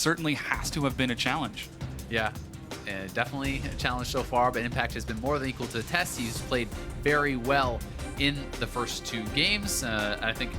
certainly has to have been a challenge. Yeah, definitely a challenge so far, but Impact has been more than equal to the test. He's played very well in the first 2 games. I think,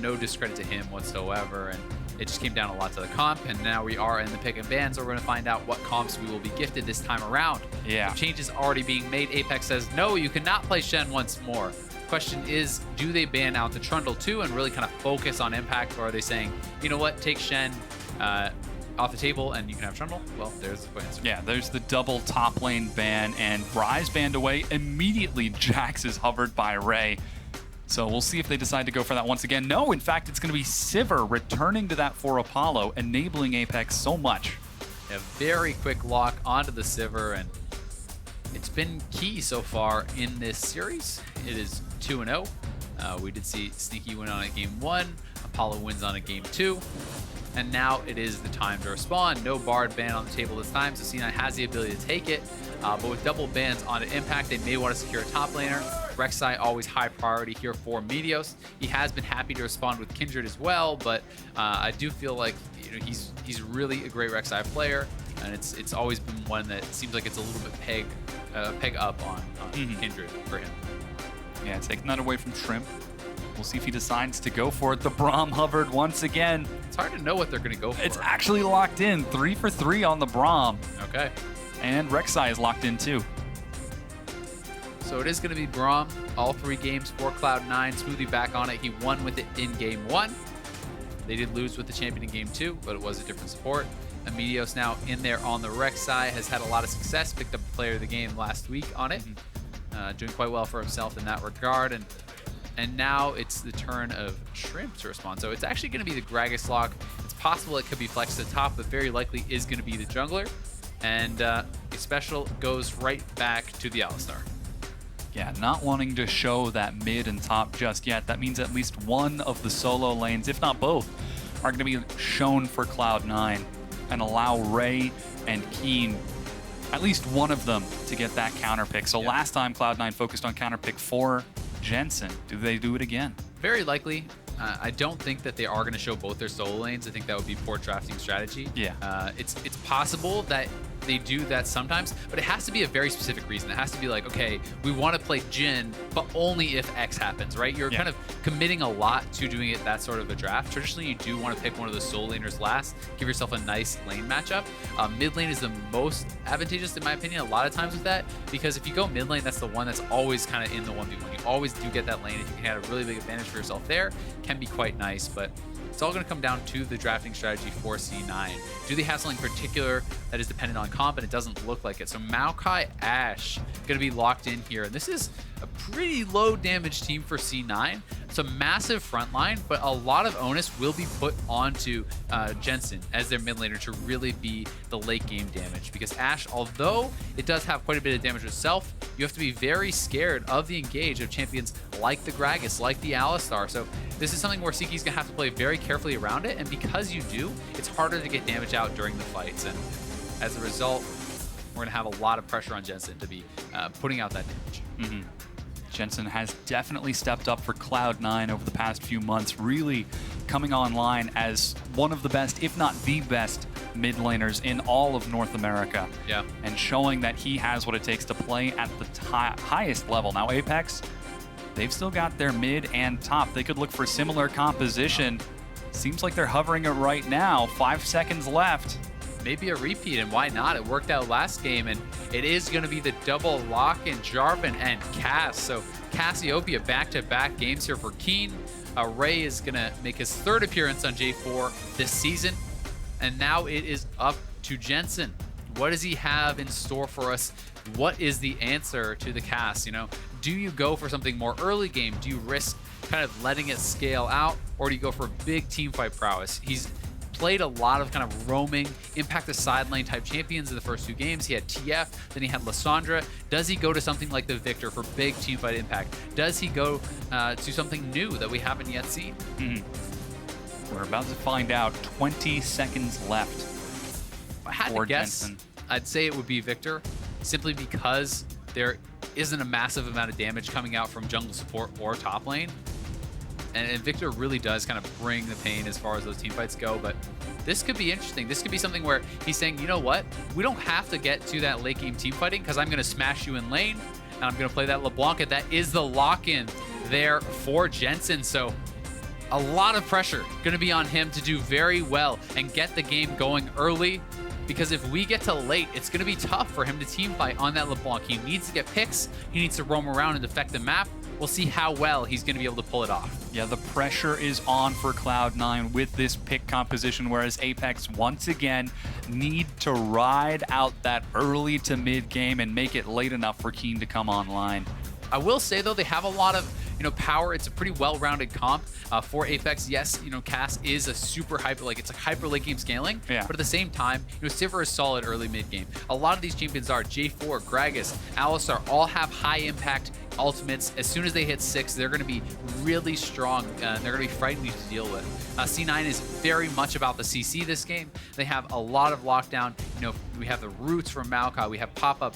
no discredit to him whatsoever, and it just came down a lot to the comp, and now we are in the pick and ban, so we're going to find out what comps we will be gifted this time around. Yeah. The changes already being made. Apex says, no, you cannot play Shen once more. Question is, do they ban out the Trundle too and really kind of focus on Impact, or are they saying, you know what, take Shen off the table and you can have Trundle? Well, there's the answer. Yeah, there's the double top lane ban, and Rise banned away. Immediately, Jax is hovered by Ray. So we'll see if they decide to go for that once again. No, in fact, it's going to be Sivir returning to that for Apollo, enabling Apex so much. A very quick lock onto the Sivir, and it's been key so far in this series. It is 2-0. We did see Sneaky win on a game 1. Apollo wins on a game 2. And now it is the time to respond. No Bard ban on the table this time, so C9 has the ability to take it. But with double bans on Impact, they may want to secure a top laner. Rek'Sai always high priority here for Meteos. He has been happy to respond with Kindred as well, but I do feel like he's really a great Rek'Sai player, and it's always been one that seems like it's a little bit peg up on Kindred for him. Yeah, taking that away from Shrimp. We'll see if he decides to go for it. The Braum hovered once again. It's hard to know what they're going to go for. It's actually locked in. 3 for 3 on the Braum. Okay. And Rek'Sai is locked in too. So it is going to be Braum all 3 games for Cloud9. Smoothie back on it. He won with it in game 1. They did lose with the champion in game 2, but it was a different support. Meteos now in there on the Rek'Sai, has had a lot of success. Picked up the player of the game last week on it. Doing quite well for himself in that regard. And now it's the turn of Shrimp to respond. So it's actually going to be the Gragas lock. It's possible it could be flexed to the top, but very likely is going to be the jungler. And Xpecial goes right back to the Alistar. Yeah, not wanting to show that mid and top just yet. That means at least one of the solo lanes, if not both, are going to be shown for Cloud9 and allow Ray and Keane, at least one of them, to get that counter pick. So last time Cloud9 focused on counter pick for Jensen. Do they do it again? Very likely. I don't think that they are going to show both their solo lanes. I think that would be poor drafting strategy. Yeah. It's possible that they do that sometimes, but it has to be a very specific reason. It has to be like, okay, we want to play Jhin, but only if X happens, right? You're kind of committing a lot to doing it that sort of a draft. Traditionally, you do want to pick one of the solo laners last, give yourself a nice lane matchup. Mid lane is the most advantageous, in my opinion, a lot of times with that, because if you go mid lane, that's the one that's always kind of in the 1v1. You always do get that lane. If you can have a really big advantage for yourself there, can be quite nice, but it's all going to come down to the drafting strategy for C9. Do they have something particular that is dependent on comp? And it doesn't look like it. So Maokai, Ashe, going to be locked in here. And this is a pretty low damage team for C9. It's a massive front line, but a lot of onus will be put onto Jensen as their mid laner to really be the late game damage. Because Ashe, although it does have quite a bit of damage itself, you have to be very scared of the engage of champions like the Gragas, like the Alistar. So this is something where Seeki's going to have to play very carefully around it. And because you do, it's harder to get damage out during the fights. And as a result, we're going to have a lot of pressure on Jensen to be putting out that damage. Jensen has definitely stepped up for Cloud9 over the past few months, really coming online as one of the best, if not the best, mid laners in all of North America. Yeah. And showing that he has what it takes to play at the highest level. Now, Apex, they've still got their mid and top. They could look for similar composition. Seems like they're hovering it right now. 5 seconds left. Maybe a repeat, and why not? It worked out last game, and it is going to be the double lock in Jarvan and Cass. So Cassiopeia back-to-back games here for Keane. Ray is going to make his 3rd appearance on J4 this season, and now it is up to Jensen. What does he have in store for us? What is the answer to the Cass? Do you go for something more early game? Do you risk kind of letting it scale out, or do you go for big team fight prowess? He's played a lot of kind of roaming, impact the side lane type champions in the first 2 games. He had TF, then he had Lissandra. Does he go to something like the Victor for big teamfight impact? Does he go to something new that we haven't yet seen? We're about to find out. 20 seconds left. If I had to guess, Jensen, I'd say it would be Victor, simply because there isn't a massive amount of damage coming out from jungle support or top lane. And Victor really does kind of bring the pain as far as those team fights go. But this could be interesting. This could be something where he's saying, you know what? We don't have to get to that late game team fighting because I'm going to smash you in lane. And I'm going to play that LeBLanc. And that is the lock-in there for Jensen. So a lot of pressure going to be on him to do very well and get the game going early. Because if we get to late, it's going to be tough for him to team fight on that LeBLanc. He needs to get picks. He needs to roam around and affect the map. We'll see how well he's going to be able to pull it off. Yeah, the pressure is on for Cloud9 with this pick composition, whereas Apex, once again, need to ride out that early to mid game and make it late enough for Keane to come online. I will say, though, they have a lot of power. It's a pretty well-rounded comp for Apex. Yes, Cass is a super hyper, it's like hyper late game scaling. Yeah. But at the same time, Sivir is solid early mid game. A lot of these champions are J4, Gragas, Alistar, all have high impact ultimates. As soon as they hit 6, they're going to be really strong and they're going to be frightening to deal with. C9 is very much about the CC this game. They have a lot of lockdown. We have the roots from Maokai. We have pop-up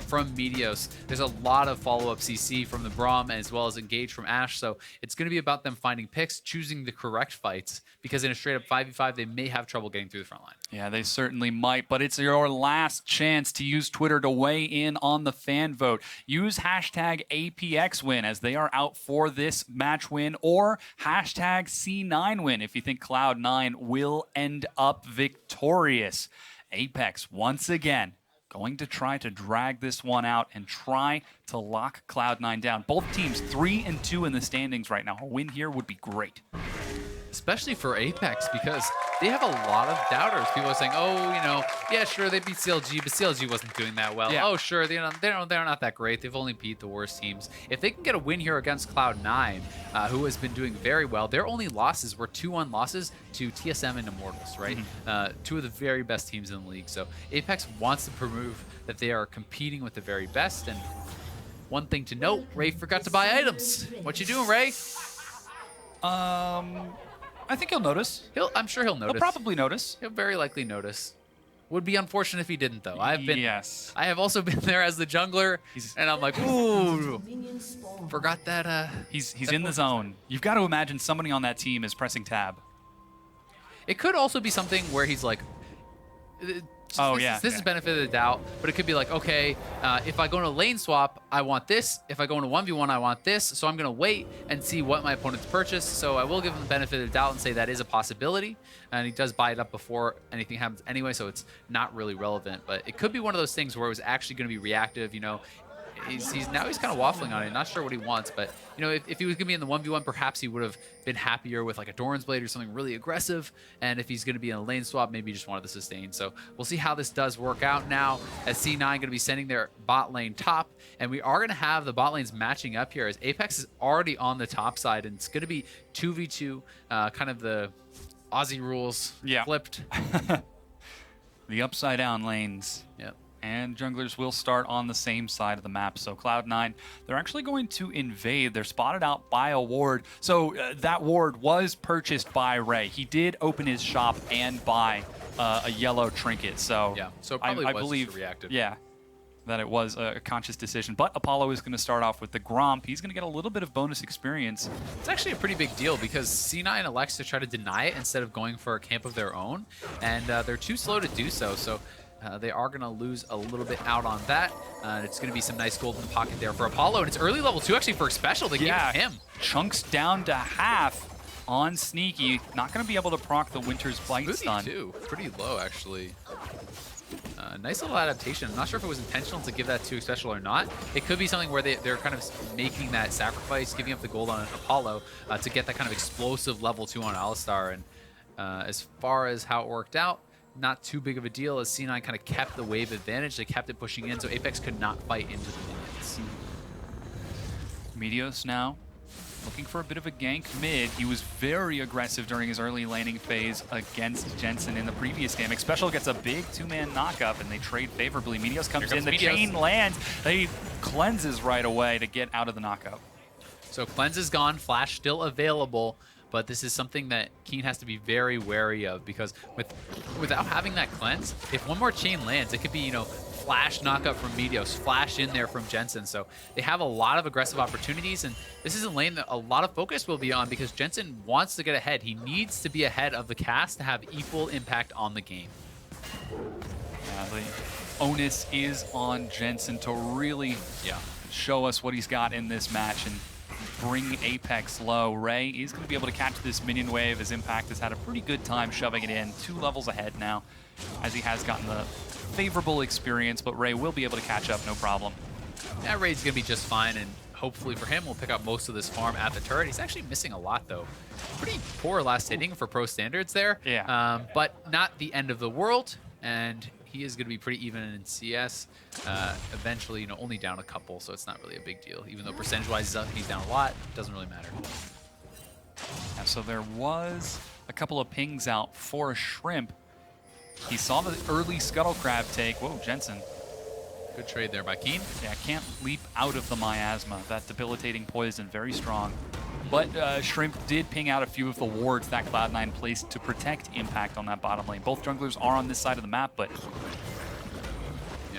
from Meteos. There's a lot of follow-up CC from the Braum as well as engage from Ashe. So it's going to be about them finding picks, choosing the correct fights, because in a straight-up 5v5, they may have trouble getting through the front line. Yeah, they certainly might, but it's your last chance to use Twitter to weigh in on the fan vote. Use hashtag APXWin as they are out for this match win, or hashtag C9win if you think Cloud9 will end up victorious. Apex, once again, going to try to drag this one out and try to lock Cloud9 down. Both teams 3-2 in the standings right now. A win here would be great. Especially for Apex, because they have a lot of doubters. People are saying, oh, yeah, sure, they beat CLG, but CLG wasn't doing that well. Yeah. Oh, sure, they're not that great. They've only beat the worst teams. If they can get a win here against Cloud9, who has been doing very well, their only losses were 2-1 losses to TSM and Immortals, right? Two of the very best teams in the league. So Apex wants to prove that they are competing with the very best. And one thing to note, Ray forgot to buy items. What you doing, Ray? I think he'll notice. I'm sure he'll notice. He'll probably notice. He'll very likely notice. Would be unfortunate if he didn't, though. I have also been there as the jungler, and I'm like, ooh, forgot that. He's in the zone. You've got to imagine somebody on that team is pressing tab. It could also be something where he's like, this is benefit of the doubt, but it could be like, okay, if I go into lane swap, I want this. If I go into 1v1, I want this. So I'm going to wait and see what my opponent's purchased. So I will give him the benefit of the doubt and say that is a possibility. And he does buy it up before anything happens anyway, so it's not really relevant. But it could be one of those things where it was actually going to be reactive, He's kind of waffling on it, not sure what he wants, but if he was going to be in the 1v1, perhaps he would have been happier with like a Doran's Blade or something really aggressive, and if he's going to be in a lane swap, maybe he just wanted the sustain. So we'll see how this does work out now, as C9 going to be sending their bot lane top, and we are going to have the bot lanes matching up here, as Apex is already on the top side, and it's going to be 2v2, kind of the Aussie rules flipped. The upside down lanes. Yep. And junglers will start on the same side of the map. So Cloud9, they're actually going to invade. They're spotted out by a ward. So that ward was purchased by Ray. He did open his shop and buy a yellow trinket. So yeah, so it probably I was believe reactive. Yeah, that it was a conscious decision. But Apollo is going to start off with the Gromp. He's going to get a little bit of bonus experience. It's actually a pretty big deal because C9 elects to try to deny it instead of going for a camp of their own, and they're too slow to do so. So they are going to lose a little bit out on that. It's going to be some nice gold in the pocket there for Apollo, and it's early level 2 actually for Xpecial. They gave it to him. Chunks down to half on Sneaky. Not going to be able to proc the Winter's Bite stun. Too. Pretty low, actually. Nice little adaptation. I'm not sure if it was intentional to give that to Xpecial or not. It could be something where they're kind of making that sacrifice, giving up the gold on Apollo to get that kind of explosive level 2 on Alistar. And as far as how it worked out, not too big of a deal, as C9 kind of kept the wave advantage. They kept it pushing in, so Apex could not fight into the minions. Meteos now looking for a bit of a gank mid. He was very aggressive during his early laning phase against Jensen in the previous game. Xpecial gets a big 2-man knockup, and they trade favorably. Meteos comes in, the chain lands. He cleanses right away to get out of the knockup. So cleanse is gone, flash still available. But this is something that Keane has to be very wary of, because without having that cleanse, if one more chain lands, it could be, flash knockup from Meteos, flash in there from Jensen. So they have a lot of aggressive opportunities, and this is a lane that a lot of focus will be on because Jensen wants to get ahead. He needs to be ahead of the cast to have equal impact on the game. Yeah, the onus is on Jensen to really show us what he's got in this match and bring Apex low. Ray is going to be able to catch this minion wave as Impact has had a pretty good time shoving it in. 2 levels ahead now as he has gotten the favorable experience, but Ray will be able to catch up, no problem. Yeah, Ray's going to be just fine, and hopefully for him, we'll pick up most of this farm at the turret. He's actually missing a lot, though. Pretty poor last hitting for pro standards there. Yeah. But not the end of the world, and he is going to be pretty even in CS. Eventually, only down a couple, so it's not really a big deal. Even though percentage-wise he's down a lot, it doesn't really matter. Yeah, so there was a couple of pings out for a Shrimp. He saw the early Scuttle Crab take. Whoa, Jensen. Good trade there by Keane. Yeah, can't leap out of the miasma. That debilitating poison, very strong. But Shrimp did ping out a few of the wards that Cloud9 placed to protect Impact on that bottom lane. Both junglers are on this side of the map, but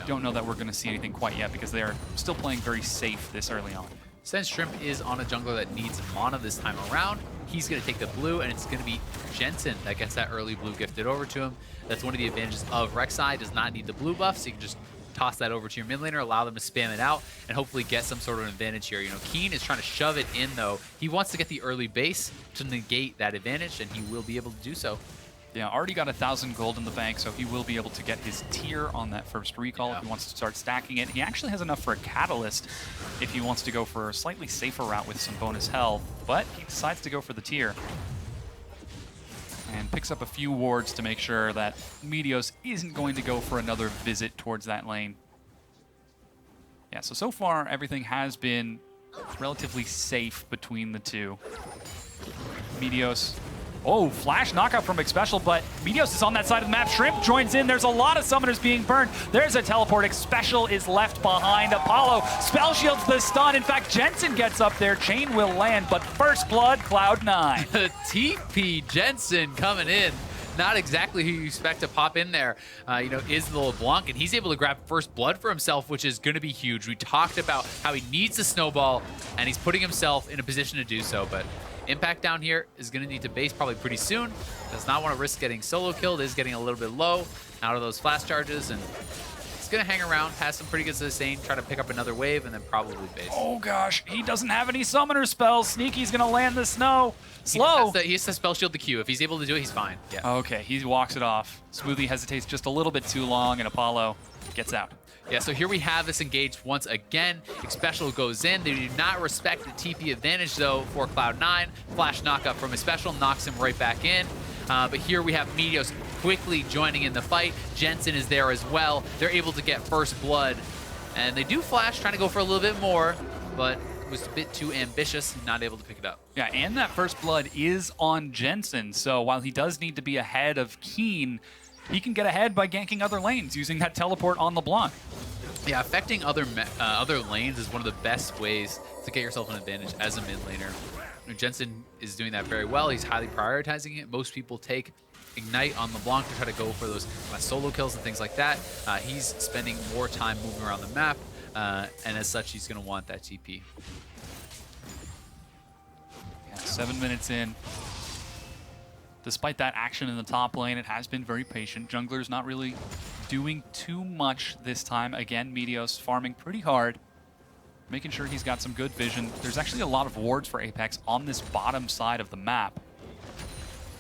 don't know that we're going to see anything quite yet because they're still playing very safe this early on. Since Shrimp is on a jungler that needs mana this time around, he's going to take the blue, and it's going to be Jensen that gets that early blue gifted over to him. That's one of the advantages of Rek'Sai. Does not need the blue buff, so you can just toss that over to your mid laner, allow them to spam it out, and hopefully get some sort of an advantage here. Keane is trying to shove it in, though. He wants to get the early base to negate that advantage, and he will be able to do so. Yeah, already got 1,000 gold in the bank, so he will be able to get his tier on that first recall if he wants to start stacking it. He actually has enough for a catalyst if he wants to go for a slightly safer route with some bonus health, but he decides to go for the tier. And picks up a few wards to make sure that Meteos isn't going to go for another visit towards that lane. Yeah, so far everything has been relatively safe between the two. Meteos. Oh, flash knockout from Xpecial, but Meteos is on that side of the map. Shrimp joins in. There's a lot of summoners being burned. There's a teleport. Xpecial is left behind. Apollo spell shields the stun. In fact, Jensen gets up there. Chain will land, but first blood, Cloud9. TP Jensen coming in. Not exactly who you expect to pop in there, is the LeBLanc, and he's able to grab first blood for himself, which is going to be huge. We talked about how he needs to snowball, and he's putting himself in a position to do so, but Impact down here is going to need to base probably pretty soon. Does not want to risk getting solo killed. Is getting a little bit low out of those flash charges, and he's going to hang around, has some pretty good sustain, try to pick up another wave, and then probably base. Oh gosh, he doesn't have any summoner spells. Sneaky's going to land the snow. Slow. He has to spell shield the Q. If he's able to do it, he's fine. Yeah. Okay, he walks it off. Smoothie hesitates just a little bit too long, and Apollo gets out. Yeah, so here we have this engaged once again. Xpecial goes in. They do not respect the TP advantage, though, for Cloud9. Flash knockup from Xpecial knocks him right back in. But here we have Meteos quickly joining in the fight. Jensen is there as well. They're able to get first blood. And they do flash, trying to go for a little bit more, but it was a bit too ambitious, not able to pick it up. Yeah, and that first blood is on Jensen. So while he does need to be ahead of Keane, he can get ahead by ganking other lanes using that teleport on LeBLanc. Yeah, affecting other lanes is one of the best ways to get yourself an advantage as a mid laner. Jensen is doing that very well. He's highly prioritizing it. Most people take Ignite on LeBLanc to try to go for those solo kills and things like that. He's spending more time moving around the map, and as such, he's going to want that TP. Yeah, 7 minutes in. Despite that action in the top lane, it has been very patient. Jungler's not really doing too much this time. Again, Meteos farming pretty hard, making sure he's got some good vision. There's actually a lot of wards for Apex on this bottom side of the map.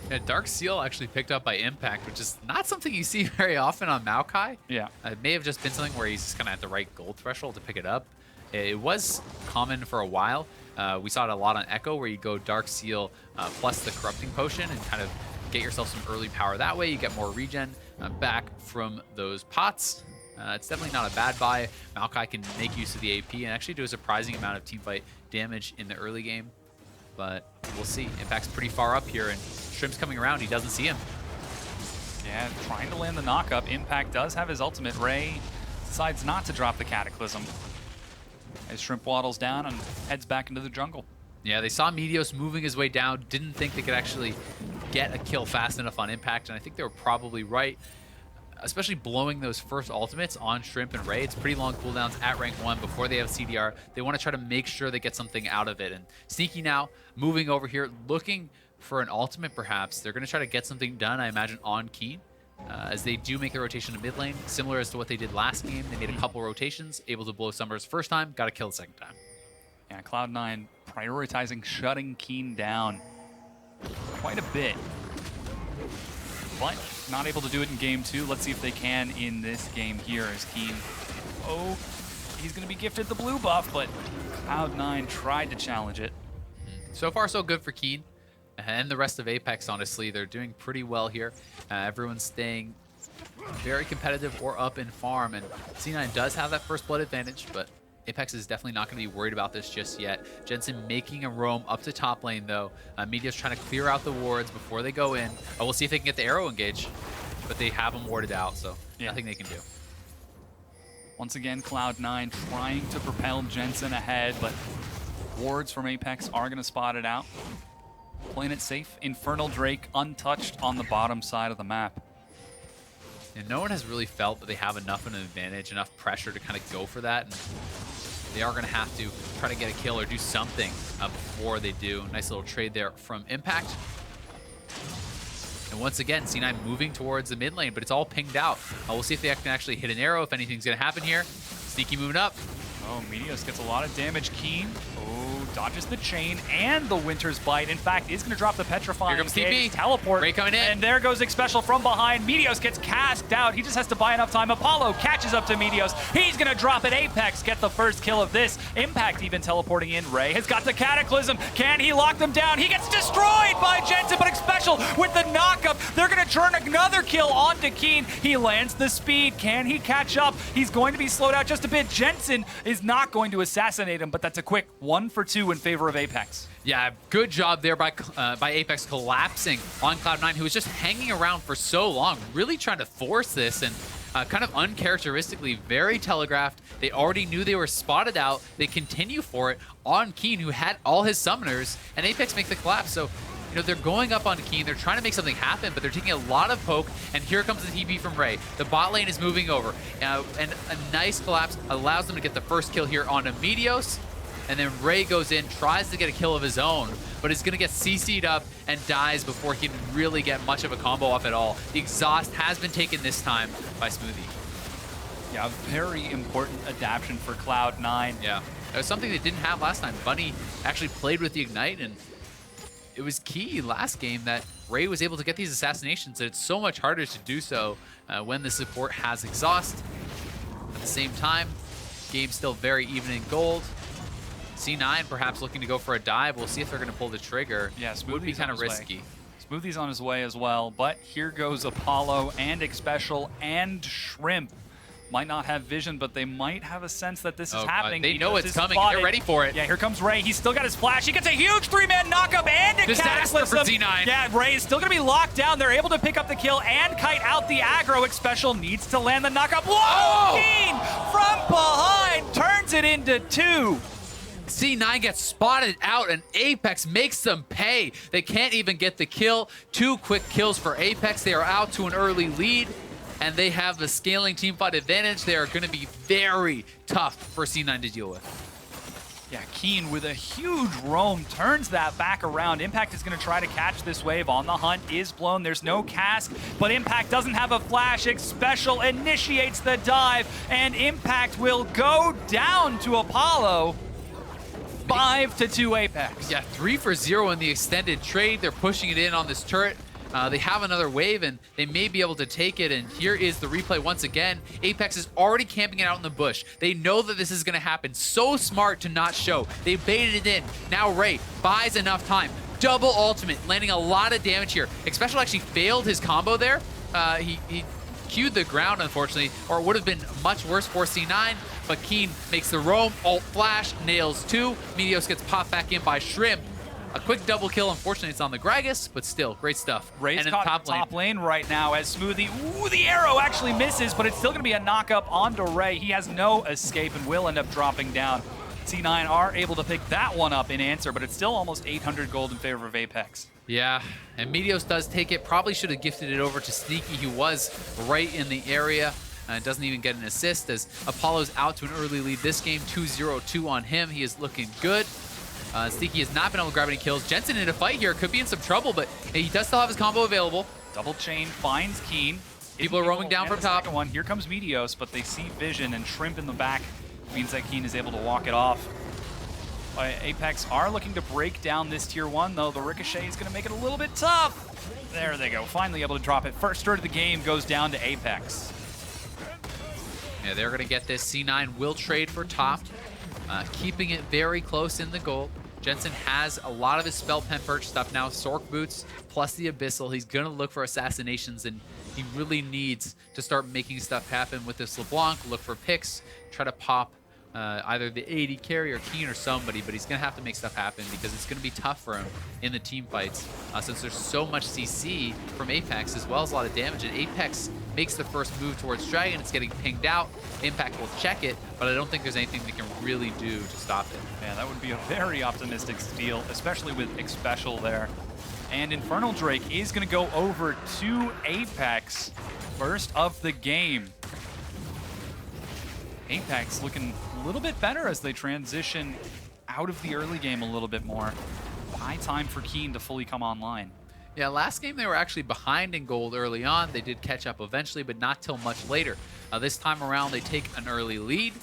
Yeah, Dark Seal actually picked up by Impact, which is not something you see very often on Maokai. Yeah. It may have just been something where he's just kind of at the right gold threshold to pick it up. It was common for a while. We saw it a lot on Echo, where you go Dark Seal plus the Corrupting Potion and kind of get yourself some early power that way. You get more regen back from those pots. It's definitely not a bad buy. Maokai can make use of the AP and actually do a surprising amount of teamfight damage in the early game. But we'll see. Impact's pretty far up here, and Shrimp's coming around. He doesn't see him. Yeah, trying to land the knockup. Impact does have his ultimate. Ray decides not to drop the Cataclysm as Shrimp waddles down and heads back into the jungle. Yeah, they saw Meteos moving his way down, didn't think they could actually get a kill fast enough on Impact, and I think they were probably right. especially blowing those first ultimates on Shrimp and Ray. It's pretty long cooldowns at rank 1 before they have CDR. They want to try to make sure they get something out of it. And Sneaky now moving over here, looking for an ultimate perhaps. They're going to try to get something done, I imagine, on Keane. As they do make the rotation to mid lane, similar as to what they did last game. They made a couple rotations, able to blow Summers first time, got to kill the second time. Yeah, Cloud9 prioritizing shutting Keane down quite a bit, but not able to do it in game 2. Let's see if they can in this game here as Keane, oh, he's going to be gifted the blue buff, but Cloud9 tried to challenge it. So far, so good for Keane. And the rest of Apex, honestly, they're doing pretty well here. Everyone's staying very competitive or up in farm, and C9 does have that first blood advantage, but Apex is definitely not going to be worried about this just yet. Jensen making a roam up to top lane, though. Meteos trying to clear out the wards before they go in. We'll see if they can get the arrow engage, but they have them warded out, so nothing they can do. Once again, Cloud9 trying to propel Jensen ahead, but wards from Apex are going to spot it out. Playing it safe. Infernal Drake untouched on the bottom side of the map. And no one has really felt that they have enough of an advantage, enough pressure to kind of go for that. And they are going to have to try to get a kill or do something before they do. Nice little trade there from Impact. And once again, C9 moving towards the mid lane, but it's all pinged out. We'll see if they can actually hit an arrow, if anything's going to happen here. Sneaky moving up. Oh, Meteos gets a lot of damage. Keane, dodges the chain and the Winter's Bite. In fact, is going to drop the Petrifying. Here comes TP. Teleport. Ray coming in. And there goes Xpecial from behind. Meteos gets cast out. He just has to buy enough time. Apollo catches up to Meteos. He's going to drop it. Apex get the first kill of this. Impact even teleporting in. Ray has got the Cataclysm. Can he lock them down? He gets destroyed by Jensen, but Xpecial with the knockup. They're going to turn another kill onto Keane. He lands the speed. Can he catch up? He's going to be slowed out just a bit. Jensen is not going to assassinate him, but that's a quick 1 for 2 in favor of Apex. Yeah, good job there by Apex collapsing on Cloud9, who was just hanging around for so long, really trying to force this, and kind of uncharacteristically, very telegraphed. They already knew they were spotted out. They continue for it on Keane, who had all his summoners, and Apex make the collapse. So, you know, they're going up on Keane. They're trying to make something happen, but they're taking a lot of poke, and here comes the TP from Ray. The bot lane is moving over, and a nice collapse allows them to get the first kill here onto Meteos. And then Ray goes in, tries to get a kill of his own, but is going to get CC'd up and dies before he can really get much of a combo off at all. The exhaust has been taken this time by Smoothie. Yeah, a very important adaptation for Cloud9. Yeah, it was something they didn't have last time. Bunny actually played with the Ignite, and it was key last game that Ray was able to get these assassinations, and it's so much harder to do so when the support has exhaust. At the same time, game's still very even in gold. C9 perhaps looking to go for a dive. We'll see if they're going to pull the trigger. Yeah, Smoothie's would be kind of risky. Smoothie's on his way as well, but here goes Apollo and Xpecial and Shrimp. Might not have vision, but they might have a sense that this is happening. They know it's coming. They're ready for it. Yeah, here comes Ray. He's still got his flash. He gets a huge 3-man knockup and a disaster for C9. Yeah, Ray is still going to be locked down. They're able to pick up the kill and kite out the aggro. Xpecial needs to land the knockup. Whoa! Oh! Keane from behind turns it into 2. C9 gets spotted out, and Apex makes them pay. They can't even get the kill. 2 quick kills for Apex. They are out to an early lead, and they have the scaling teamfight advantage. They are going to be very tough for C9 to deal with. Yeah, Keane with a huge roam turns that back around. Impact is going to try to catch this wave. On the hunt is blown. There's no cast, but Impact doesn't have a flash. Xpecial initiates the dive, and Impact will go down to Apollo. 5-2 Apex. Yeah, 3 for 0 in the extended trade. They're pushing it in on this turret. They have another wave, and they may be able to take it. And here is the replay once again. Apex is already camping it out in the bush. They know that this is going to happen. So smart to not show. They baited it in. Now Ray buys enough time. Double ultimate, landing a lot of damage here. Xpecial actually failed his combo there. He queued the ground, unfortunately, or it would have been much worse for C9. But Keane makes the roam, ult flash, nails 2. Meteos gets popped back in by Shrimp. A quick double kill. Unfortunately, it's on the Gragas, but still, great stuff. Ray's caught top lane right now as Smoothie. Ooh, the arrow actually misses, but it's still going to be a knock-up onto Ray. He has no escape and will end up dropping down. C9 are able to pick that one up in answer, but it's still almost 800 gold in favor of Apex. Yeah, and Meteos does take it. Probably should have gifted it over to Sneaky, who was right in the area. Doesn't even get an assist as Apollo's out to an early lead this game. 2-0-2 on him. He is looking good. Sneaky has not been able to grab any kills. Jensen in a fight here could be in some trouble, but he does still have his combo available. Double chain finds Keane. People are roaming down from top. Second one. Here comes Meteos, but they see Vision and Shrimp in the back. Means that Keane is able to walk it off. Apex are looking to break down this tier 1, though the Ricochet is going to make it a little bit tough. There they go. Finally able to drop it. First start of the game goes down to Apex. Yeah, they're going to get this. C9 will trade for top, keeping it very close in the goal. Jensen has a lot of his spell pen purchased up now. Sork boots plus the Abyssal. He's going to look for assassinations, and he really needs to start making stuff happen with this LeBLanc. Look for picks, try to pop either the AD carry or Keane or somebody, but he's going to have to make stuff happen because it's going to be tough for him in the team fights since there's so much CC from Apex as well as a lot of damage. And Apex makes the first move towards Dragon. It's getting pinged out. Impact will check it, but I don't think there's anything they can really do to stop it. Yeah, that would be a very optimistic steal, especially with Xpecial there. And Infernal Drake is going to go over to Apex. First of the game. Apex looking a little bit better as they transition out of the early game a little bit more. High time for Keane to fully come online. Yeah, last game they were actually behind in gold early on. They did catch up eventually, but not till much later. This time around, they take an early lead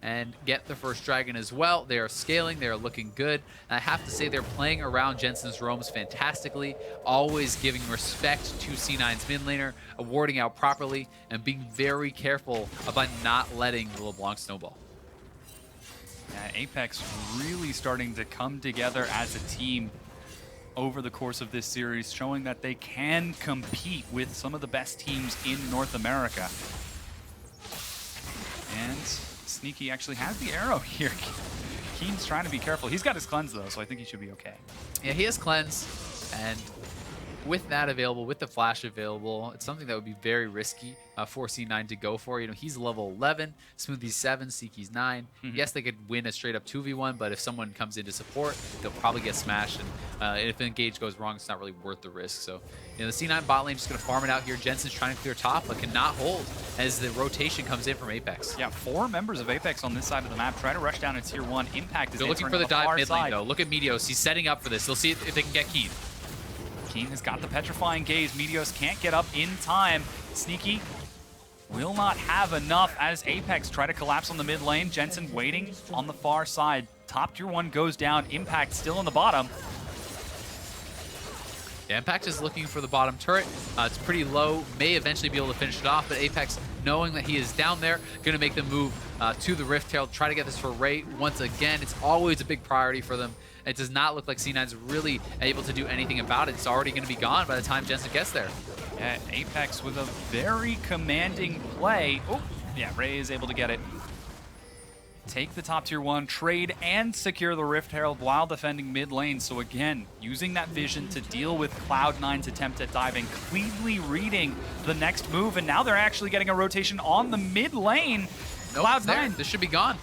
and get the first dragon as well. They are scaling, they are looking good. And I have to say they're playing around Jensen's roams fantastically, always giving respect to C9's mid laner, awarding out properly, and being very careful about not letting the LeBLanc snowball. Yeah, Apex really starting to come together as a team over the course of this series, showing that they can compete with some of the best teams in North America. And Sneaky actually has the arrow here. Keane's trying to be careful. He's got his cleanse though, so I think he should be okay. Yeah, he has cleanse, and with that available, with the flash available, it's something that would be very risky for C9 to go for. You know, he's level 11, Smoothie's 7, Seeky's 9. Yes, they could win a straight up 2v1, but if someone comes in to support, they'll probably get smashed. And if an engage goes wrong, it's not really worth the risk. So, you know, the C9 bot lane just going to farm it out here. Jensen's trying to clear top, but cannot hold as the rotation comes in from Apex. Yeah, 4 members of Apex on this side of the map try to rush down to tier 1. Impact is they're looking for the dive mid lane, though. Look at Meteos. He's setting up for this. They'll see if they can get Keane. Keane has got the petrifying gaze. Meteos can't get up in time. Sneaky will not have enough as Apex try to collapse on the mid lane. Jensen waiting on the far side. Top tier 1 goes down. Impact still in the bottom. Yeah, Impact is looking for the bottom turret. It's pretty low. May eventually be able to finish it off, but Apex, knowing that he is down there, going to make the move to the Rift Tail, try to get this for Ray once again. It's always a big priority for them. It does not look like C9's really able to do anything about it. It's already going to be gone by the time Jensen gets there. Yeah, Apex with a very commanding play. Oh, yeah, Ray is able to get it. Take the top tier 1, trade and secure the Rift Herald while defending mid lane. So again, using that vision to deal with Cloud9's attempt at diving, cleanly reading the next move, and now they're actually getting a rotation on the mid lane. Nope, Cloud9, this should be gone.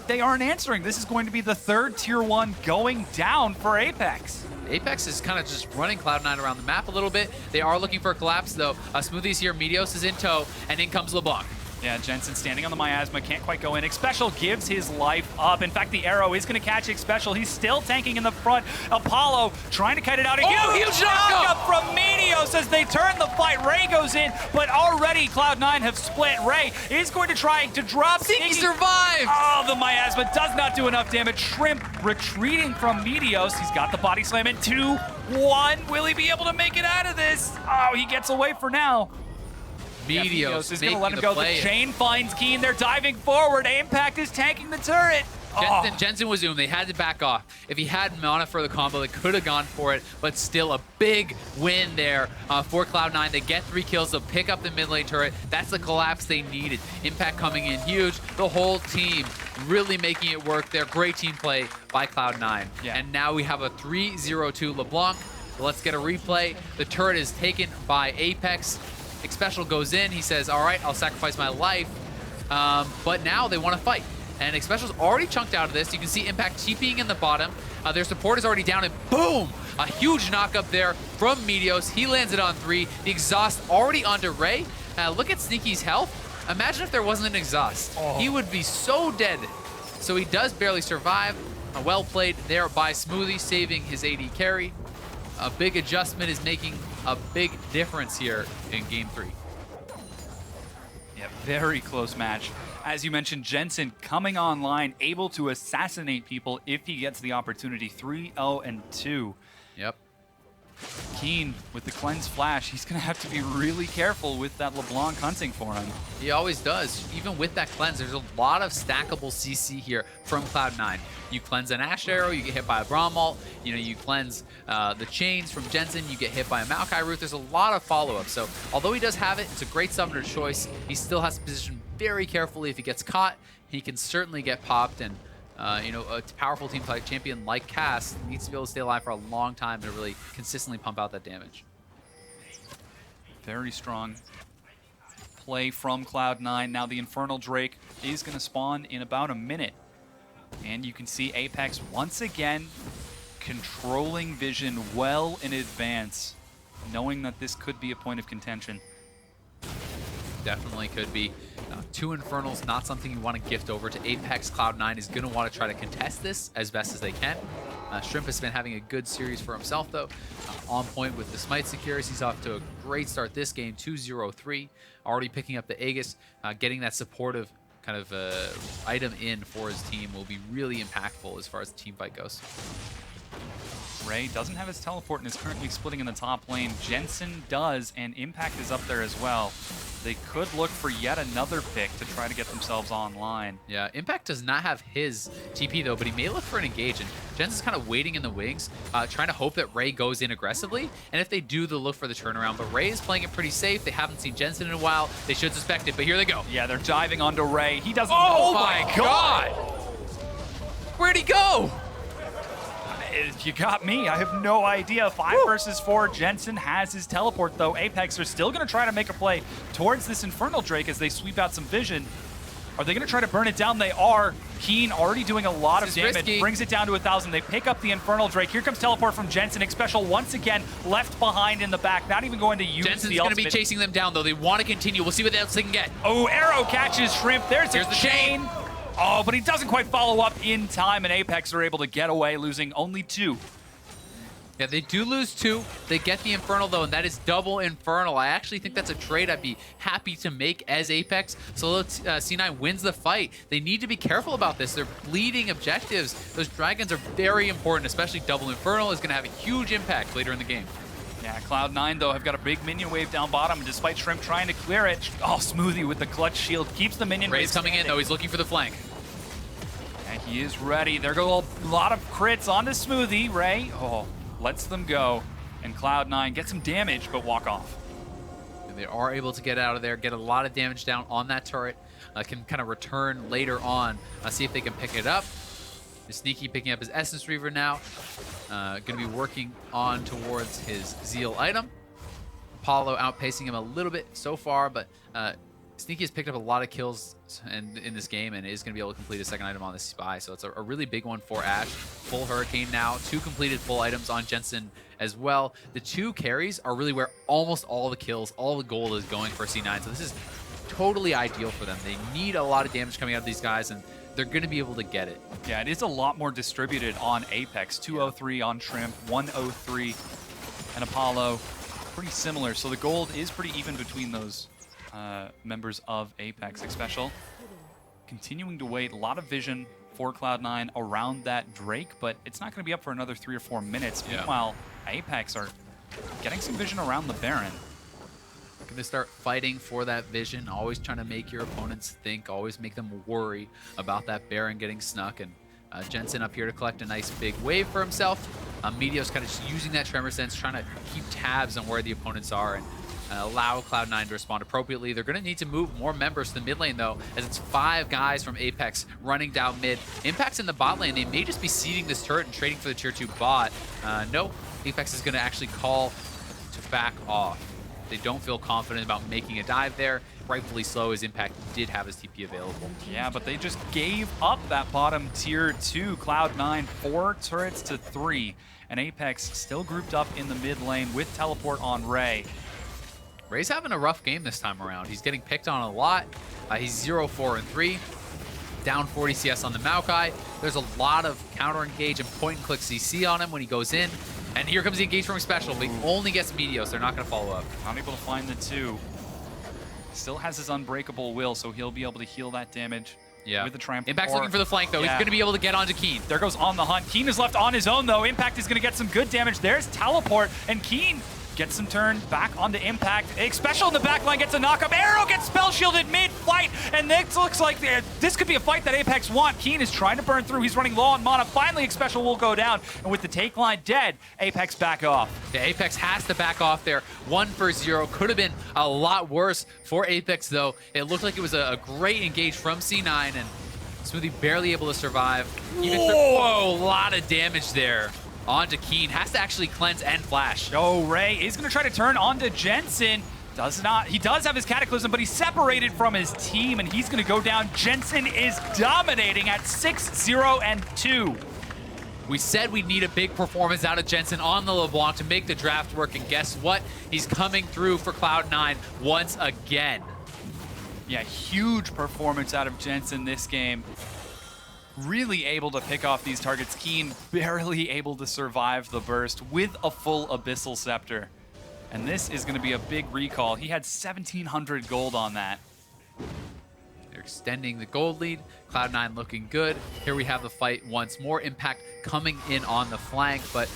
They aren't answering. This is going to be the 3rd tier 1 going down for Apex. Apex is kind of just running Cloud9 around the map a little bit. They are looking for a collapse, though. Smoothie's here, Meteos is in tow, and in comes LeBLanc. Yeah, Jensen standing on the miasma, can't quite go in. Xpecial gives his life up. In fact, the arrow is going to catch Xpecial. He's still tanking in the front. Apollo trying to kite it out. Oh, huge knock up from Meteos as they turn the fight. Ray goes in, but already Cloud9 have split. Ray is going to try to drop. He survived! Oh, the miasma does not do enough damage. Shrimp retreating from Meteos. He's got the body slam in 2-1. Will he be able to make it out of this? Oh, he gets away for now. Meteos is going to let him go. The play. chain finds Keane. They're diving forward. Impact is tanking the turret. Jensen was zoomed. They had to back off. If he had mana for the combo, they could have gone for it, but still a big win there for Cloud9. They get 3 kills. They'll pick up the mid lane turret. That's the collapse they needed. Impact coming in huge. The whole team really making it work there. Great team play by Cloud9. Yeah. And now we have a 3-0-2 LeBLanc. Let's get a replay. The turret is taken by Apex. Xpecial goes in. He says, all right, I'll sacrifice my life. But now they want to fight. And Xpecial's already chunked out of this. You can see Impact TPing in the bottom. Their support is already down, and boom! A huge knock up there from Meteos. He lands it on 3. The exhaust already onto Ray. Look at Sneaky's health. Imagine if there wasn't an exhaust. He would be so dead. So he does barely survive. Well played there by Smoothie, saving his AD carry. A big adjustment is making a big difference here in Game 3. Yeah, very close match. As you mentioned, Jensen coming online, able to assassinate people if he gets the opportunity. 3-0-2. Yep. Keane with the cleanse flash, he's going to have to be really careful with that LeBLanc hunting for him. He always does. Even with that cleanse, there's a lot of stackable CC here from Cloud9. You cleanse an Ashe arrow, you get hit by a Braum ult. You know, you cleanse the chains from Jensen, you get hit by a Maokai root. There's a lot of follow-up. So although he does have it, it's a great summoner choice. He still has to position very carefully. If he gets caught, he can certainly get popped. And you know, a powerful team type champion like Cass needs to be able to stay alive for a long time to really consistently pump out that damage. Very strong play from Cloud9. Now the Infernal Drake is going to spawn in about a minute. And you can see Apex once again controlling vision well in advance, knowing that this could be a point of contention. Definitely could be. 2 Infernals, not something you want to gift over to Apex. Cloud9 is going to want to try to contest this as best as they can. Shrimp has been having a good series for himself, though. On point with the Smite secures. He's off to a great start this game, 2-0-3. Already picking up the Aegis. Getting that supportive kind of item in for his team will be really impactful as far as the team fight goes. Ray doesn't have his teleport and is currently splitting in the top lane. Jensen does, and Impact is up there as well. They could look for yet another pick to try to get themselves online. Yeah, Impact does not have his TP though, but he may look for an engage. And Jensen's kind of waiting in the wings, trying to hope that Ray goes in aggressively. And if they do, they'll look for the turnaround. But Ray is playing it pretty safe. They haven't seen Jensen in a while. They should suspect it, but here they go. Yeah, they're diving onto Ray. He doesn't. Oh my God! Where'd he go? You got me. I have no idea. 5 versus 4. Jensen has his teleport, though. Apex are still going to try to make a play towards this Infernal Drake as they sweep out some vision. Are they going to try to burn it down? They are. Keane already doing a lot of damage. Risky. Brings it down to 1,000. They pick up the Infernal Drake. Here comes teleport from Jensen. Xpecial once again left behind in the back. Not even going to use Jensen's the ultimate. going to be chasing them down, though. They want to continue. We'll see what else they can get. Oh, arrow catches Shrimp. Here's the chain. Oh, but he doesn't quite follow up in time, and Apex are able to get away, losing only 2. Yeah, they do lose 2. They get the Infernal, though, and that is double Infernal. I actually think that's a trade I'd be happy to make as Apex. So C9 wins the fight. They need to be careful about this. They're bleeding objectives. Those dragons are very important, especially double Infernal is going to have a huge impact later in the game. Yeah, Cloud9, though, have got a big minion wave down bottom, despite Shrimp trying to clear it. Oh, Smoothie with the clutch shield keeps the minion wave Ray's coming in, though. He's looking for the flank. And he is ready. There go a lot of crits onto Smoothie. Ray, lets them go. And Cloud9 gets some damage, but walk off. And they are able to get out of there, get a lot of damage down on that turret. Can kind of return later on, see if they can pick it up. Sneaky picking up his Essence Reaver now. Going to be working on towards his Zeal item. Apollo outpacing him a little bit so far, but Sneaky has picked up a lot of kills in this game and is going to be able to complete a second item on the Spy. So it's a really big one for Ashe. Full Hurricane now. 2 completed full items on Jensen as well. The 2 carries are really where almost all the kills, all the gold is going for C9. So this is totally ideal for them. They need a lot of damage coming out of these guys, and they're going to be able to get it. Yeah, it is a lot more distributed on Apex. 203 on Shrimp, 103 and Apollo. Pretty similar. So the gold is pretty even between those members of Apex. Xpecial continuing to wait. A lot of vision for Cloud9 around that Drake, but it's not going to be up for another 3 or 4 minutes. Yeah. Meanwhile, Apex are getting some vision around the Baron. Going to start fighting for that vision, always trying to make your opponents think, always make them worry about that Baron getting snuck. And Jensen up here to collect a nice big wave for himself. Meteos kind of just using that Tremor Sense, trying to keep tabs on where the opponents are and allow Cloud9 to respond appropriately. They're going to need to move more members to the mid lane, though, as it's 5 guys from Apex running down mid. Impact's in the bot lane. They may just be seeding this turret and trading for the tier 2 bot. No, Apex is going to actually call to back off. They don't feel confident about making a dive there. Rightfully so, his Impact did have his TP available. Yeah, but they just gave up that bottom tier to Cloud9, 4 turrets to 3. And Apex still grouped up in the mid lane with teleport on Ray. Ray's having a rough game this time around. He's getting picked on a lot. He's 0-4-3. Down 40 CS on the Maokai. There's a lot of counter engage and point and click CC on him when he goes in. And here comes the engage from Xpecial, but he only gets Meteos. They're not going to follow up. Not able to find the 2. Still has his unbreakable will, so he'll be able to heal that damage with the trample. Impact's looking for the flank, though. He's going to be able to get onto Keane. There goes On the Hunt. Keane is left on his own, though. Impact is going to get some good damage. There's teleport, and Keane gets some turn back onto Impact. Xpecial in the back line gets a knock-up. Arrow gets spell shielded mid-fight, and this looks like this could be a fight that Apex want. Keane is trying to burn through. He's running low on mana. Finally, Xpecial will go down, and with the take line dead, Apex back off. Yeah, Apex has to back off there. 1-for-0. Could have been a lot worse for Apex, though. It looked like it was a great engage from C9, and Smoothie barely able to survive. Whoa, a lot of damage there. Onto Keane, has to actually cleanse and flash. Oh, Ray is going to try to turn onto Jensen. He does have his Cataclysm, but he's separated from his team, and he's going to go down. Jensen is dominating at 6-0-2. We said we'd need a big performance out of Jensen on the LeBLanc to make the draft work, and guess what? He's coming through for Cloud9 once again. Yeah, huge performance out of Jensen this game. Really able to pick off these targets. Keane barely able to survive the burst with a full Abyssal Scepter. And this is going to be a big recall. He had 1,700 gold on that. They're extending the gold lead. Cloud9 looking good. Here we have the fight once more. Impact coming in on the flank, but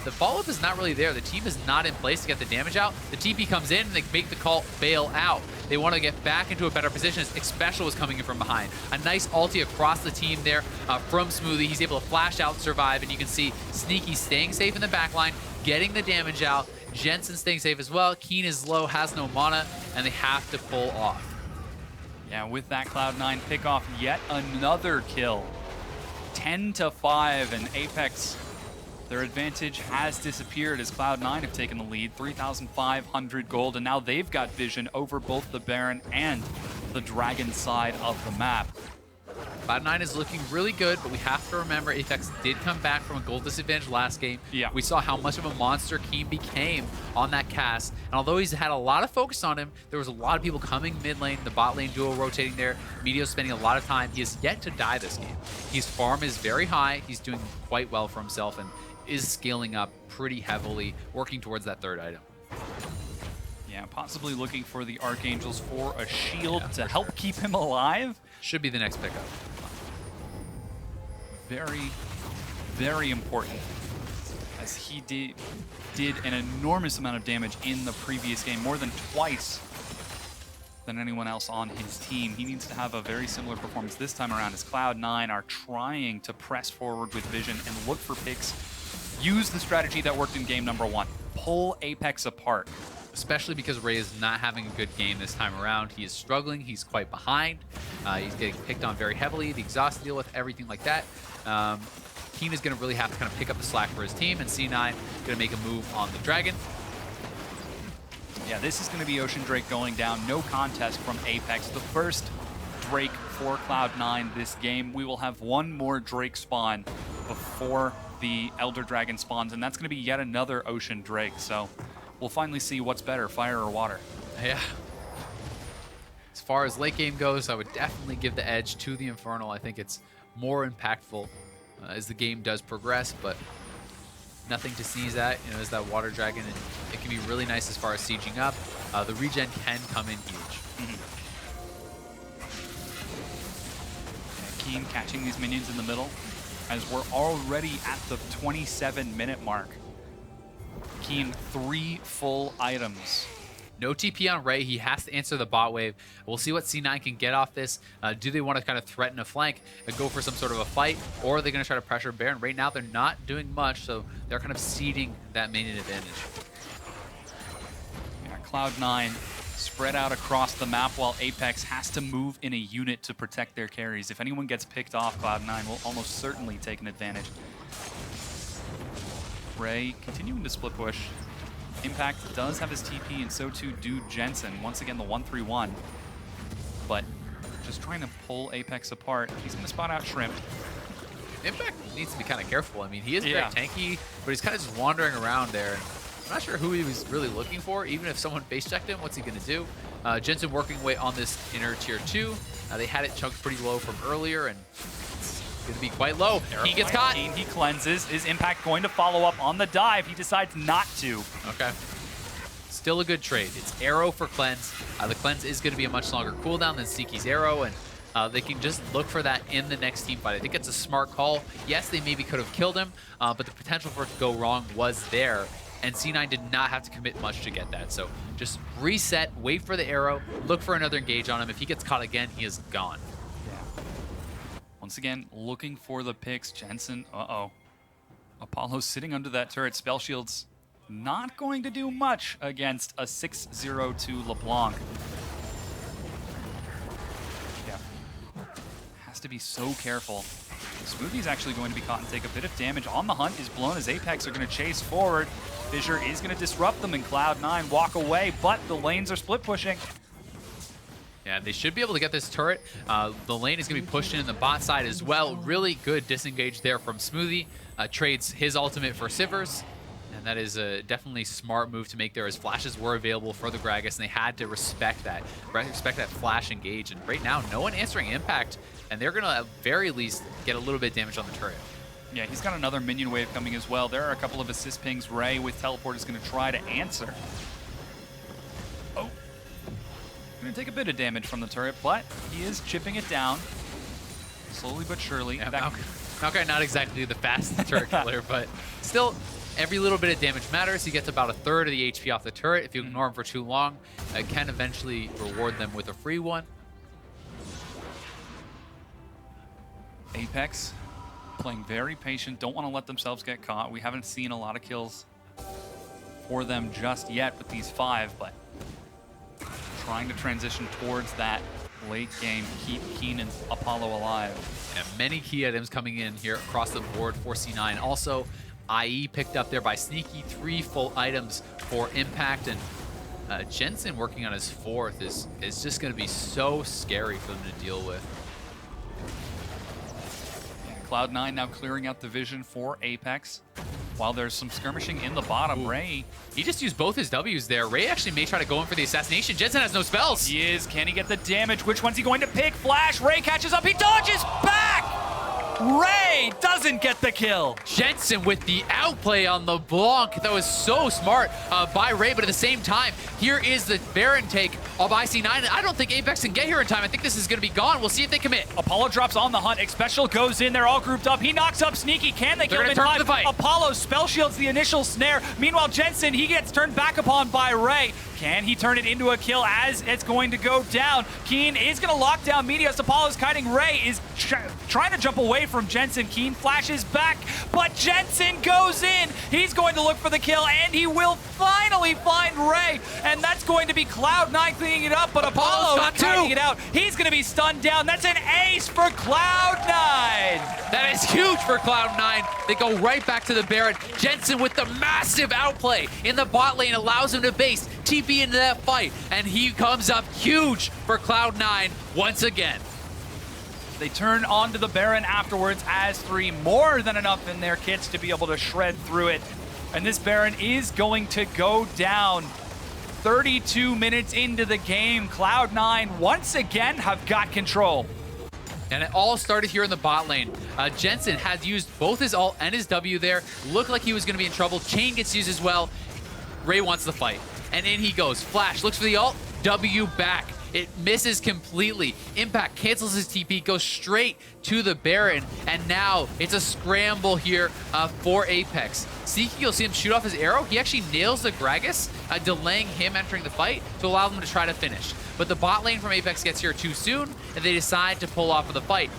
the follow-up is not really there. The team is not in place to get the damage out. The TP comes in, and they make the call, bail out. They want to get back into a better position as Xpecial is coming in from behind. A nice ulti across the team there from Smoothie. He's able to flash out, survive, and you can see Sneaky staying safe in the backline, getting the damage out. Jensen staying safe as well. Keane is low, has no mana, and they have to pull off. Yeah, with that Cloud9 pick off yet another kill. 10-5, and Apex, their advantage has disappeared as Cloud9 have taken the lead. 3,500 gold, and now they've got vision over both the Baron and the Dragon side of the map. Cloud9 is looking really good, but we have to remember Apex did come back from a gold disadvantage last game. Yeah. We saw how much of a monster Keane became on that cast. And although he's had a lot of focus on him, there was a lot of people coming mid lane, the bot lane duo rotating there. Meteos spending a lot of time. He has yet to die this game. His farm is very high. He's doing quite well for himself and is scaling up pretty heavily, working towards that third item. Yeah, possibly looking for the Archangels for a shield to help keep him alive. Should be the next pickup. Very, very important, as he did an enormous amount of damage in the previous game, more than twice than anyone else on his team. He needs to have a very similar performance this time around as Cloud9 are trying to press forward with vision and look for picks. Use the strategy that worked in game number 1. Pull Apex apart. Especially because Ray is not having a good game this time around. He is struggling. He's quite behind. He's getting picked on very heavily. The exhaust to deal with, everything like that. Keane is going to really have to kind of pick up the slack for his team, and C9 going to make a move on the Dragon. Yeah, this is going to be Ocean Drake going down. No contest from Apex. The first Drake for Cloud9 this game. We will have one more Drake spawn before the Elder Dragon spawns, and that's going to be yet another Ocean Drake. So we'll finally see what's better, fire or water. Yeah. As far as late game goes, I would definitely give the edge to the Infernal. I think it's more impactful as the game does progress, but nothing to sneeze at. You know, is that Water Dragon, and it can be really nice as far as sieging up. The regen can come in huge. Keane catching these minions in the middle as we're already at the 27-minute mark. Keane, 3 full items. No TP on Ray. He has to answer the bot wave. We'll see what C9 can get off this. Do they want to kind of threaten a flank and go for some sort of a fight, or are they going to try to pressure Baron? Right now, they're not doing much, so they're kind of ceding that main advantage. Yeah, Cloud9 spread out across the map while Apex has to move in a unit to protect their carries. If anyone gets picked off, Cloud9 will almost certainly take an advantage. Ray continuing to split push Impact does have his TP, and so too do Jensen. Once again, the 1-3-1. But just trying to pull APX apart. He's going to spot out Shrimp. Impact needs to be kind of careful. I mean, he is very Yeah. tanky, but he's kind of just wandering around there. I'm not sure who he was really looking for. Even if someone face checked him, what's he going to do? Jensen working away on this inner tier 2. They had it chunked pretty low from earlier, and it's going to be quite low. He gets caught. Keane, he cleanses. Is Impact going to follow up on the dive? He decides not to. Okay. Still a good trade. It's arrow for cleanse. The cleanse is going to be a much longer cooldown than Sneaky's arrow, and they can just look for that in the next team fight. I think it's a smart call. Yes, they maybe could have killed him, but the potential for it to go wrong was there, and C9 did not have to commit much to get that. So just reset, wait for the arrow, look for another engage on him. If he gets caught again, he is gone. Yeah. Once again, looking for the picks. Jensen, Apollo sitting under that turret. Spell Shield's not going to do much against a 6-0-2 LeBLanc. Yeah. Has to be so careful. Smoothie's actually going to be caught and take a bit of damage. On the hunt is blown as Apex are going to chase forward. Fissure is going to disrupt them, and Cloud9 walk away, but the lanes are split pushing. Yeah, they should be able to get this turret. The lane is going to be pushed in the bot side as well. Really good disengage there from Smoothie. Trades his ultimate for Sivir's. And that is a definitely smart move to make there, as flashes were available for the Gragas, and they had to respect that flash engage. And right now, no one answering Impact, and they're going to at very least get a little bit of damage on the turret. Yeah, he's got another minion wave coming as well. There are a couple of assist pings. Ray with teleport is going to try to answer. Oh. Going to take a bit of damage from the turret, but he is chipping it down. Slowly but surely. Yeah, Maokai not exactly the fastest turret killer, but still, every little bit of damage matters. He gets about a third of the HP off the turret. If you ignore him for too long, it can eventually reward them with a free one. Apex playing very patient, don't want to let themselves get caught. We haven't seen a lot of kills for them just yet with these 5, but trying to transition towards that late game, keep Keane and Apollo alive. And many key items coming in here across the board for C9. Also, IE picked up there by Sneaky, 3 full items for Impact, and Jensen working on his 4th is just going to be so scary for them to deal with. Cloud9 now clearing out the vision for Apex. While there's some skirmishing in the bottom, Ooh. Ray. He just used both his W's there. Ray actually may try to go in for the assassination. Jensen has no spells. He is. Can he get the damage? Which one's he going to pick? Flash. Ray catches up. He dodges back. Ray doesn't get the kill. Jensen with the outplay on LeBLanc. That was so smart by Ray, but at the same time, here is the Baron take by C9. I don't think Apex can get here in time. I think this is going to be gone. We'll see if they commit. Apollo drops on the hunt. Xpecial goes in. They're all grouped up. He knocks up Sneaky. Can they kill him in time? Apollo spell shields the initial snare. Meanwhile, Jensen, he gets turned back upon by Ray. Can he turn it into a kill as it's going to go down? Keane is going to lock down Meteos. Apollo's kiting. Ray is trying to jump away from Jensen. Keane flashes back, but Jensen goes in. He's going to look for the kill, and he will finally find Ray. And that's going to be Cloud9 cleaning it up, but Apollo kiting it out. He's going to be stunned down. That's an ace for Cloud9. That is huge for Cloud9. They go right back to the Baron. Jensen with the massive outplay in the bot lane allows him to base TP into that fight, and he comes up huge for Cloud9 once again. They turn onto the Baron afterwards as 3, more than enough in their kits to be able to shred through it. And this Baron is going to go down. 32 minutes into the game, Cloud9 once again have got control. And it all started here in the bot lane. Jensen had used both his ult and his W there. Looked like he was going to be in trouble. Chain gets used as well. Ray wants the fight. And in he goes. Flash looks for the ult. W back. It misses completely. Impact cancels his TP, goes straight to the Baron, and now it's a scramble here for Apex. Seeking, you'll see him shoot off his arrow. He actually nails the Gragas, delaying him entering the fight to allow them to try to finish. But the bot lane from Apex gets here too soon, and they decide to pull off of the fight.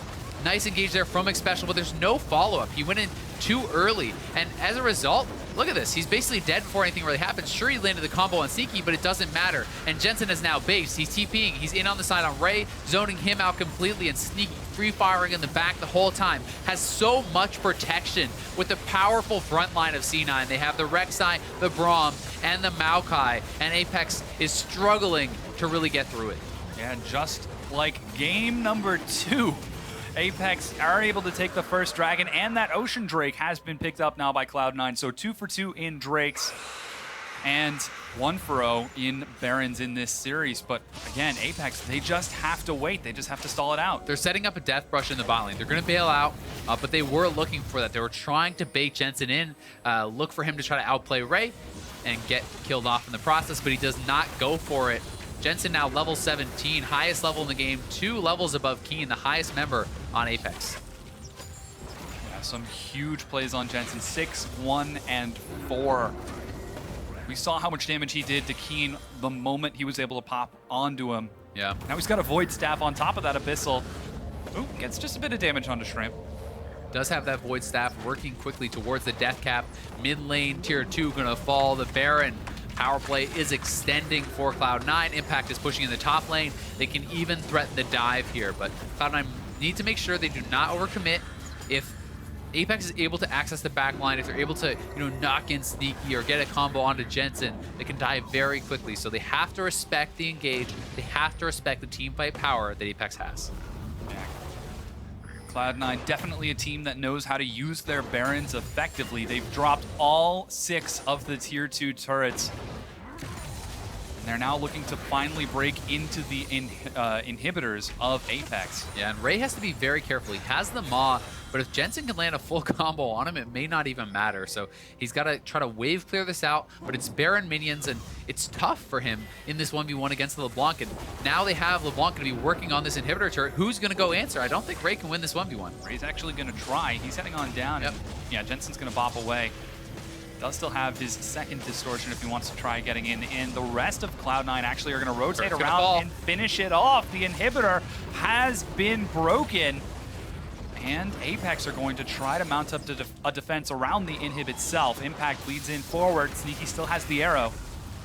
Nice engage there from Xpecial, but there's no follow-up. He went in too early, and as a result, look at this. He's basically dead before anything really happens. Sure, he landed the combo on Sneaky, but it doesn't matter. And Jensen is now based. He's TPing. He's in on the side on Ray, zoning him out completely, and Sneaky free firing in the back the whole time, has so much protection with the powerful front line of C9. They have the Rek'Sai, the Braum, and the Maokai, and APX is struggling to really get through it. Yeah, just like game number 2, APX are able to take the first dragon, and that Ocean Drake has been picked up now by Cloud9. So 2 for 2 in Drakes, and 1 for 0 in Barons in this series. But again, APX, they just have to wait. They just have to stall it out. They're setting up a death brush in the bot lane. They're going to bail out, but they were looking for that. They were trying to bait Jensen in, look for him to try to outplay Ray and get killed off in the process, but he does not go for it. Jensen now level 17, highest level in the game, 2 levels above Keane, the highest member on Apex. Yeah, some huge plays on Jensen, 6, 1, and 4. We saw how much damage he did to Keane the moment he was able to pop onto him. Yeah. Now he's got a Void Staff on top of that Abyssal. Ooh, gets just a bit of damage onto Shrimp. Does have that Void Staff working quickly towards the death cap. Mid lane, tier 2 gonna fall. The Baron power play is extending for Cloud9. Impact is pushing in the top lane. They can even threaten the dive here, but Cloud9 need to make sure they do not overcommit. If Apex is able to access the back line, if they're able to, knock in Sneaky or get a combo onto Jensen, they can die very quickly. So they have to respect the engage. They have to respect the team fight power that Apex has. Cloud9, definitely a team that knows how to use their Barons effectively. They've dropped all 6 of the tier 2 turrets. And they're now looking to finally break into the inhibitors of Apex. Yeah, and Ray has to be very careful. He has the Maw, but if Jensen can land a full combo on him, it may not even matter. So he's got to try to wave clear this out, but it's Baron minions, and it's tough for him in this 1v1 against the LeBLanc. And now they have LeBLanc going to be working on this inhibitor turret. Who's going to go answer? I don't think Ray can win this 1v1. Ray's actually going to try. He's heading on down. Yep. And, yeah, Jensen's going to bop away. Does still have his second distortion if he wants to try getting in. And the rest of Cloud9 actually are going to rotate around and finish it off. The inhibitor has been broken. And Apex are going to try to mount up a defense around the inhib itself. Impact leads in forward. Sneaky still has the arrow.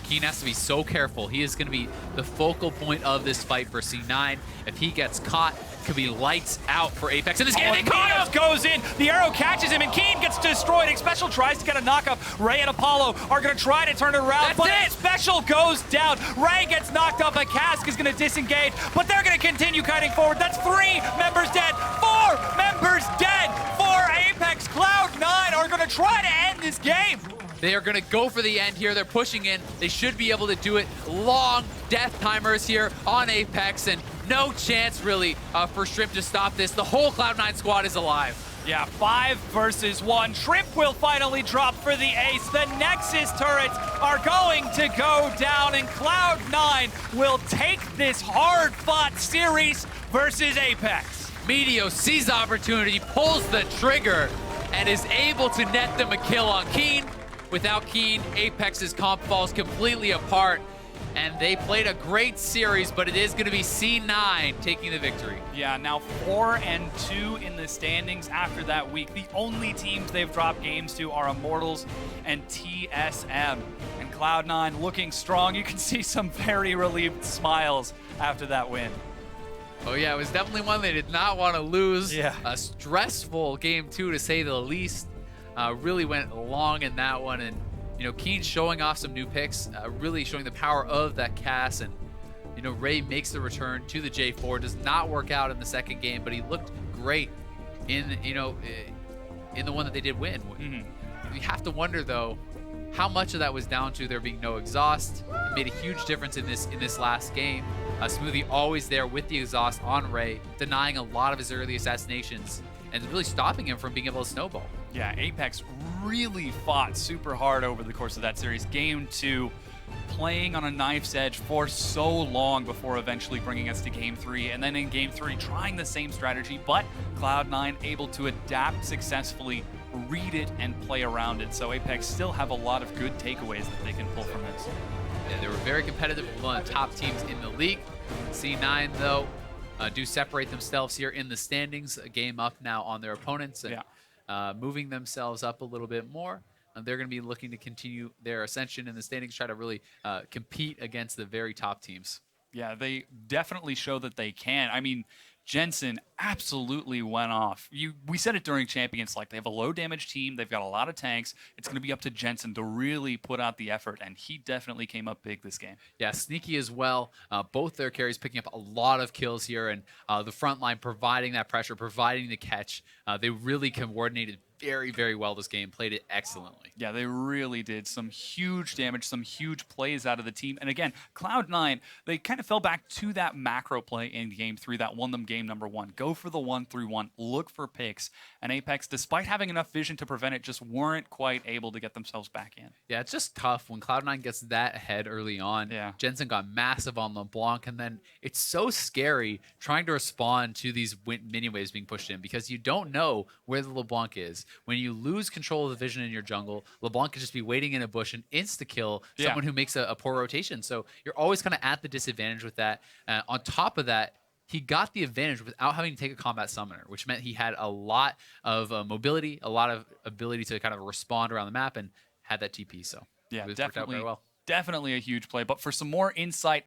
Keane has to be so careful. He is going to be the focal point of this fight for C9. If he gets caught, it could be lights out for Apex in this game. They caught him! Goes in, the arrow catches him, and Keane gets destroyed. Xpecial tries to get a knockup. Ray and Apollo are going to try to turn it around, but Xpecial goes down. Ray gets knocked up, a Cask is going to disengage, but they're going to continue kiting forward. That's 3 members dead, 4 members dead for Apex. Cloud9 are going to try to end this game. They are going to go for the end here. They're pushing in. They should be able to do it. Long death timers here on Apex, and no chance really for Shrimp to stop this. The whole Cloud9 squad is alive. Yeah, 5 versus 1. Shrimp will finally drop for the ace. The Nexus turrets are going to go down, and Cloud9 will take this hard-fought series versus Apex. Meteos sees the opportunity, pulls the trigger, and is able to net them a kill on Keane. Without Keane, Apex's comp falls completely apart, and they played a great series, but it is going to be C9 taking the victory. Yeah, now 4-2 in the standings after that week. The only teams they've dropped games to are Immortals and TSM. And Cloud9 looking strong. You can see some very relieved smiles after that win. Oh yeah, it was definitely one they did not want to lose. Yeah. A stressful game 2 to say the least. Really went long in that one, and Keane showing off some new picks, really showing the power of that Cass, and Ray makes the return to the J4. Does not work out in the second game, but he looked great in in the one that they did win. You have to wonder though, how much of that was down to there being no exhaust. It made a huge difference in this last game. Smoothie always there with the exhaust on Ray, denying a lot of his early assassinations and really stopping him from being able to snowball. Yeah, Apex really fought super hard over the course of that series. Game 2, playing on a knife's edge for so long before eventually bringing us to Game 3. And then in Game 3, trying the same strategy, but Cloud9 able to adapt successfully, read it, and play around it. So Apex still have a lot of good takeaways that they can pull from this. Yeah, they were very competitive with one of the top teams in the league. C9, though, do separate themselves here in the standings, a game up now on their opponents, and moving themselves up a little bit more. They're going to be looking to continue their ascension in the standings, try to really compete against the very top teams. Yeah, they definitely show that they can. I mean, Jensen absolutely went off. We said it during Champions, like they have a low damage team, they've got a lot of tanks. It's going to be up to Jensen to really put out the effort, and he definitely came up big this game. Yeah, sneaky as well. Both their carries picking up a lot of kills here, and the front line providing that pressure, providing the catch. They really coordinated very, very well this game, played it excellently. Yeah, they really did. Some huge damage, some huge plays out of the team. And again, Cloud9, they kind of fell back to that macro play in game 3 that won them game number 1. Go for the 1-3-1, look for picks. And Apex, despite having enough vision to prevent it, just weren't quite able to get themselves back in. Yeah, it's just tough when Cloud9 gets that ahead early on. Yeah. Jensen got massive on LeBLanc, and then it's so scary trying to respond to these mini waves being pushed in because you don't know where the LeBLanc is. When you lose control of the vision in your jungle, LeBLanc could just be waiting in a bush and insta-kill someone who makes a poor rotation. So you're always kind of at the disadvantage with that. On top of that, he got the advantage without having to take a combat summoner, which meant he had a lot of mobility, a lot of ability to kind of respond around the map, and had that TP. So yeah, it worked out very well. Definitely a huge play. But for some more insight